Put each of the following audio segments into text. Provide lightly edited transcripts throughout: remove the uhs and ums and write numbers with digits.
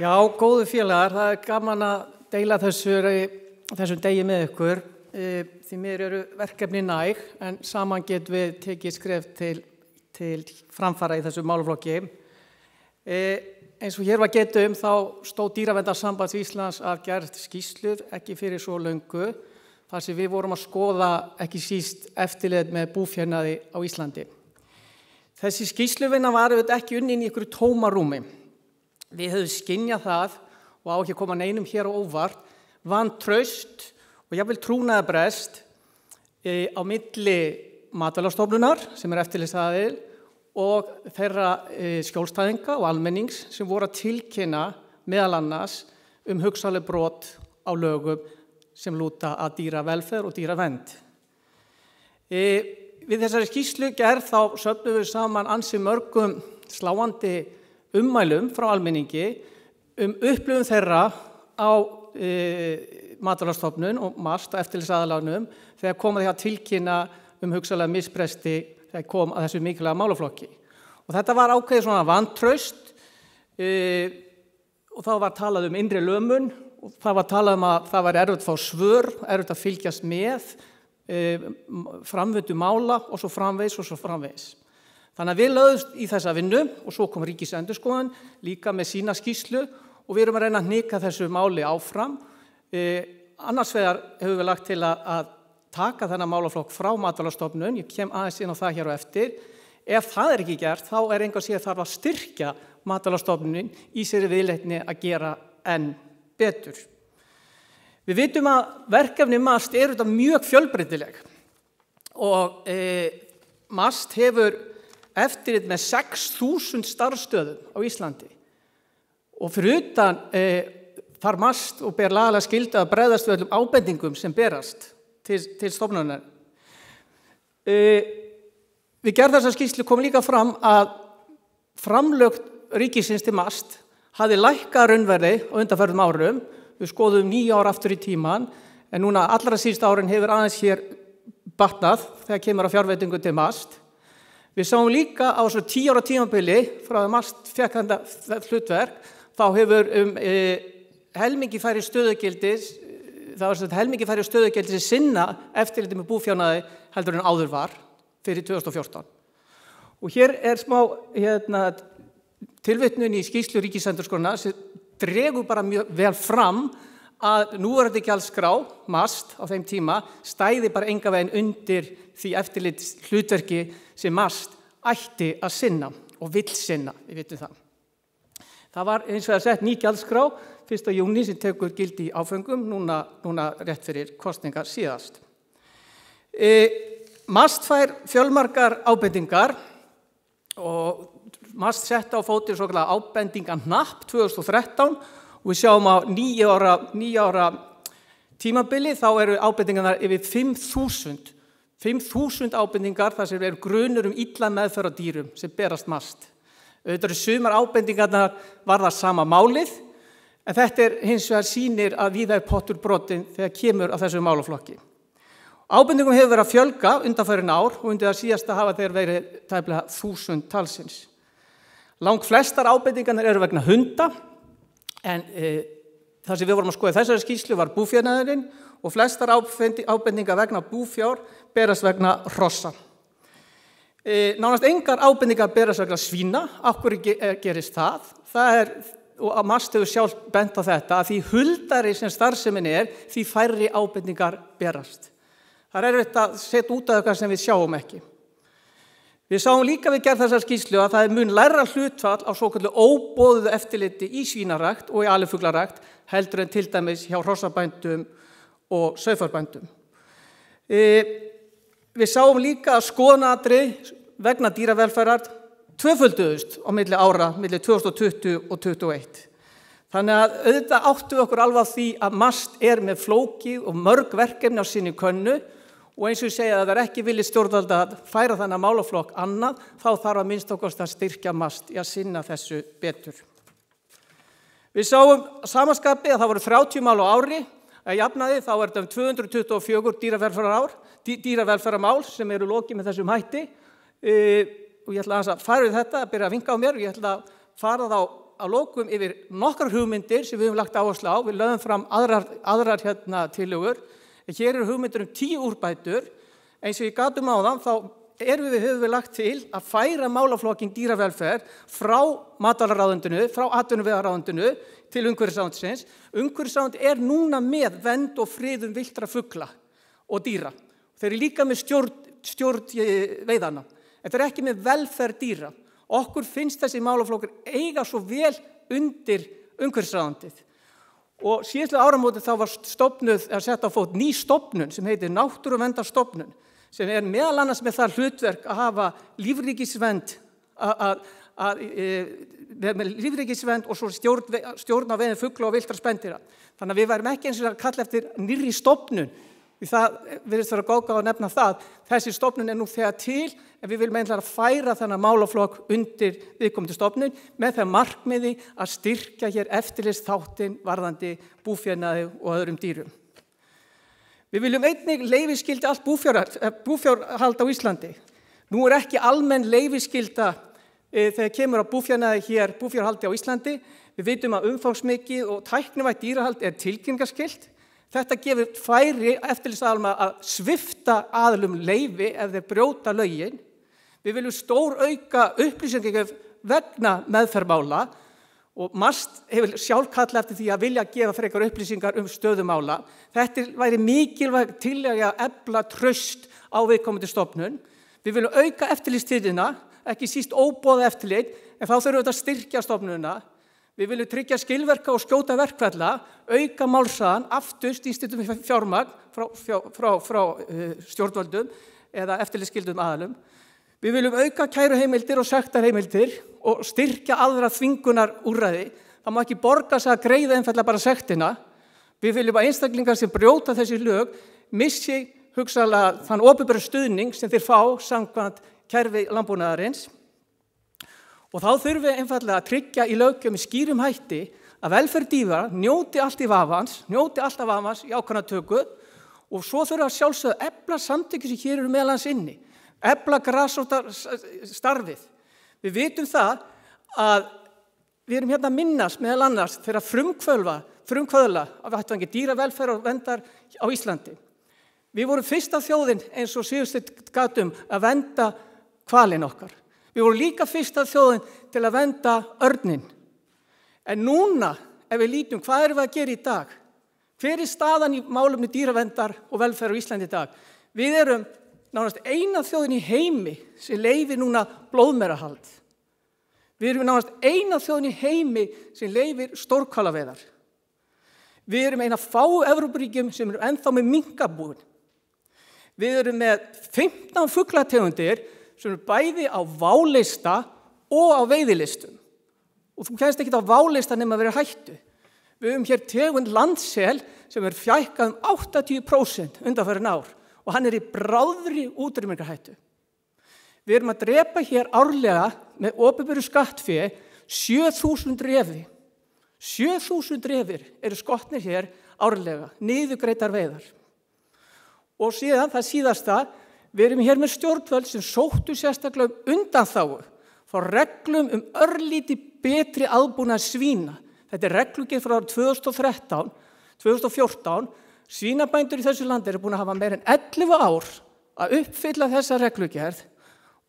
Já, góðu félagar, það gaman að deila þessum degi með ykkur. Því mér eru verkefni næg, en saman getum við tekið skref til framfara í þessu málaflokki. Eins og hér var getið þá stóð Dýraverndarsambands Íslands að gerð skýrslur ekki fyrir svo löngu, þar sem við vorum að skoða ekki síst eftirlit með búfénaði á Íslandi. Þessi skýrsluvinna var ekki unnin í einhverju tómarúmi. Við höfum skynjað það, og á ekki að koma neinum hér á óvart, vantraust og jafnvel trúnaðarbrest á milli Matvælastofnunar, sem eftirlitsaðili, og þeirra skjólstæðinga og almennings sem voru að tilkynna meðal annars hugsanleg brot á lögum sem lúta að dýravelferð og dýravernd. Við þessari skýrslugerð þá söfnum við saman ansi mörgum sláandi ummælum frá almenningi upplifun þeirra á Matvælastofnun og MAST og eftirlitsaðilanum þegar kom að því að tilkynna hugsanlega misbresti þegar kom að þessu mikilvæga málaflokki. Og þetta var ákveðið svona vantraust og þá var talað innri lömun og það var talað að það var erfitt að fá svör, erfitt að fylgjast með framvindu mála og svo framvegis. Þannig að við lögðumst í þessa vinnu og svo kom Ríkisendurskoðun líka með sína skýrslu og við erum að reyna að hnika þessu máli áfram. Annars vegar hefur við lagt til að taka þennan málaflokk frá Matvælastofnun, ég kem aðeins inn á það hér á eftir. Ef það ekki gert, þá engu að segja þarf að styrkja Matvælastofnunin í sér viðleitni að gera enn betur. Við vitum að verkefni MAST eru þetta mjög fjölbreytileg og MAST hefur eftirlit með 6.000 starfsstöðum á Íslandi og fyrir utan þarf MAST og ber lagalega skyldu að bregðast við öllum ábendingum sem berast til stofnunarinnar. Við gerð þessa skýrslu kom líka fram að framlög ríkisins til MAST hafði lækkað raunverði á undanförnum árum. Við skoðum 9 ár aftur í tíman, en núna allra síðustu árin hefur aðeins hér batnað þegar kemur að fjárveitingu til MAST. Við sáum líka á svo 10 ára tímabili frá að MAST fekk þetta hlutverk, þá hefur helmingi færri stöðugildis sem sinna eftirliti með búfjánaði heldur en áður var fyrir 2014. Og hér smá tilvitnun í skýrslu Ríkisendurskoðunar sem dregur bara mjög vel fram að núverandi gjaldskrá, MAST, á þeim tíma, stæði bara engan veginn undir því eftirlits hlutverki sem MAST ætti að sinna og vill sinna, við vitum það. Það var eins og sett ný gjaldskrá 1. júní sem tekur gildi í áföngum, núna rétt fyrir kosningar síðast. MAST fær fjölmargar ábendingar og MAST sett á fótinn svokallaða ábendingahnapp 2013 og við sjáum á 9 ára tímabili þá eru ábendingarnar yfir 5.000. 5.000 ábendingar þar sem eru grunur illa meðferð á dýrum sem berast MAST. Auðvitað eru sumar ábendingarnar varða sama málið, en þetta hins vegar sýnir að víða pottur brotinn þegar kemur að þessu málaflokki. Ábendingum hefur verið að fjölga undanfarin ár og undir það síðasta hafa þeir verið tæplega 1000 talsins. Langt flestar ábendingarnar eru vegna hunda, en það sem við vorum að skoða í þessari skýrslu var búfénaðurinn og flestar ábendingar vegna búfjár berast vegna hrossa. Nánast engar ábendingar berast vegna svína. Af hverju gerist það? Og MAST hefur sjálf bent á þetta, að því huldari sem starfsemin því færri ábendingar berast. Það erfitt að setja út af eitthvað sem við sjáum ekki. Við sáum líka við gerð þessar skýrslu að það mun lægra hlutfall á svoköllu óboðuðu eftirliti í svínarækt og í alifuglarækt heldur en til dæmis hjá hrossabændum og sauðfjárbændum. Við sáum líka að skoðunaratriði vegna dýravelferðar tvöfölduðust á milli ára, milli 2020 og 2021. Þannig að auðvitað áttum við okkur alveg á því að MAST með flókið og mörg verkefni á sinni könnu og eins og ég segja að það ekki vilji stjórnvalda að færa þennan málaflokk annað, þá þarf að minnsta kosti að styrkja MAST í að sinna þessu betur. Við sáum samanskapi að það voru 30 mál á ári, að jafnaði þá þetta 224 dýravelferðarmál sem eru lokið með þessum hætti og ég ætla að fara við þetta, að byrja að vinka á mér og ég ætla að fara þá að lokum yfir nokkrar hugmyndir sem við höfum lagt áherslu á. Við lögum fram aðrar tillögur. Hér eru hugmyndir 10 úrbætur. Eins og ég gat áðan, þá höfum við lagt til að færa málaflokkin dýravelferð frá matvælaráðuneytinu, frá atvinnuvegaráðuneytinu til umhverfisráðuneytisins. Umhverfisráðuneytið núna með vernd og friðun villtra fugla og dýra. Þeir eru líka með stjórn veiðanna. En þeir eru ekki með velferð dýra. Okkur finnst þessi málaflokkur eiga svo vel undir umhverfisráðuneytið. Og síðastliðið áramótið þá var sett á fót ný stofnun sem heitir Náttúruverndarstofnun, sem meðal annars með það hlutverk að hafa lífríkisvernd og svo stjórn á veiðum fugla og villtra spendýra. Þannig að við værum ekki eins og að kalla eftir nýrri stofnun. Það virðist vera góðgáð að nefna það. Þessi stofnun nú þegar til, en við viljum einfaldlega færa þennan málaflokk undir viðkomandi stofnun með það markmiði að styrkja hér eftirlitsþáttinn varðandi búfénaði og öðrum dýrum. Við viljum einnig leyfisskylda allt búfjárhald á Íslandi. Nú ekki almenn leyfisskylda þegar kemur að búfénaði hér, búfjárhaldi á Íslandi. Við vitum að umfangsmikið og tæknivætt dýrahald tilkynningarskylt. Þetta gefur færi eftirlitsaðilum að svipta aðilum leyfi ef þeir brjóta lögin. Við viljum stórauka upplýsingagjöf vegna meðferðmála og MAST hefur sjálf kallað eftir því að vilja gefa frekar upplýsingar stöðu mála. Þetta væri mikilvæg tillaga að efla traust á viðkomandi stofnun. Við viljum auka eftirlitstíðina, ekki síst óboðað eftirlit, en þá þurfum við að styrkja stofnunina. Við viljum tryggja skilverka og skjóta verkferla, auka málshraðan, aftur stýrstundum fjármagn frá stjórnvöldum eða eftirlitsskyldum aðilum. Við viljum auka kæruheimildir og sektarheimildir og styrkja aðra þvingunarúrræði. Það má ekki borga sig að greiða einfaldlega bara sektina. Við viljum að einstaklingar sem brjóta þessi lög missi hugsanlega þann opinbera stuðning sem þeir fá samkvæmt kerfi landbúnaðarins. Og þá þurfum við einfaldlega að tryggja í löggjöf með skýrum hætti að velferð dýra njóti allt af vafans í ákveðna töku og svo þurfum við að sjálfsögðu efla samtökin sem hér eru meðal annars inni, efla grasrótarstarfið. Við vitum það að við erum hérna að minnast meðal annars þegar frumkvöðla af vettvangi dýravelferð og verndar á Íslandi. Við vorum fyrsta þjóðin eins og síðustu gatum að vernda hvalinn okkar. Við vorum líka fyrsta þjóðin til að vernda örninn. En núna, ef við lítum, hvað erum við að gera í dag? Hver staðan í málefni dýraverndar og velferð á Íslandi í dag? Við erum nánast eina þjóðin í heimi sem leyfir núna blóðmerahald. Við erum nánast eina þjóðin í heimi sem leyfir stórhvalaveiðar. Við erum eina fáu Evrópuríkjum sem eru ennþá með minkabúin. Við erum með 15 fuglategundir sem eru bæði á válista og á veiðilistum. Og þú kemst ekki á válista nema að vera hættu. Við höfum hér tegund landsel sem fjækkað 80% undanfarin ár og hann í bráðri útrýmingarhættu. Við erum að drepa hér árlega með opinberu skattfé 7.000 refi. 7.000 refir eru skotnir hér árlega, niðurgreiddar veiðar. Og síðan það síðasta, við erum hér með stjórnvöld sem sóttu sérstaklega undanþágu frá reglum örlítið betri aðbúnað svína. Þetta reglugerð frá 2014. Svínabændur í þessu landi eru búin að hafa meira en 11 ár að uppfylla þessa reglugerð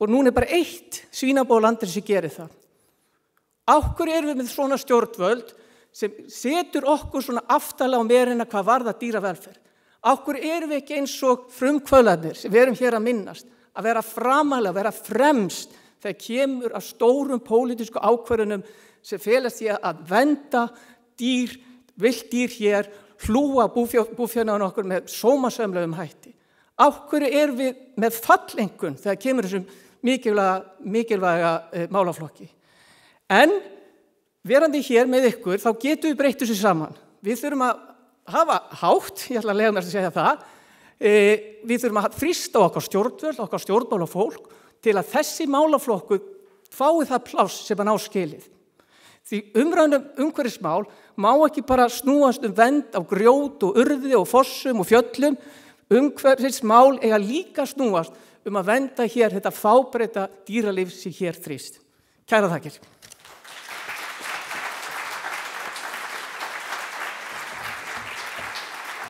og núna bara 1 svínabú á landinu sem gerir það. Af hverju erum við með svona stjórnvöld sem setur okkur svona aftarlega á merina hvað varðar dýravelferð? Af hverju erum við ekki eins og frumkvöðlarnir sem við erum hér að minnast, að vera framalega, vera fremst þegar kemur að stórum pólitísku ákvörðunum sem felast í að vernda dýr, villt dýr hér, hlúa búfénaðan okkur með sómasamlegum hætti. Af hverju erum við með fallengun þegar kemur þessum mikilvæga málaflokki? En verandi hér með ykkur, þá getum við breytt þessu saman. Við þurfum að hafa hátt, ég ætla að lega mér að segja það, við þurfum að þrýsta á okkar stjórnvöld, okkar stjórnmálafólk til að þessi málaflokkur fái það pláss sem hann á skilið. Því umræðan umhverfismál má ekki bara snúast vernd á grjót og urði og fossum og fjöllum. Umhverfismál eiga líka snúast að vernda hér þetta fábreytta dýralíf sem hér þrýst. Kærar þakkir.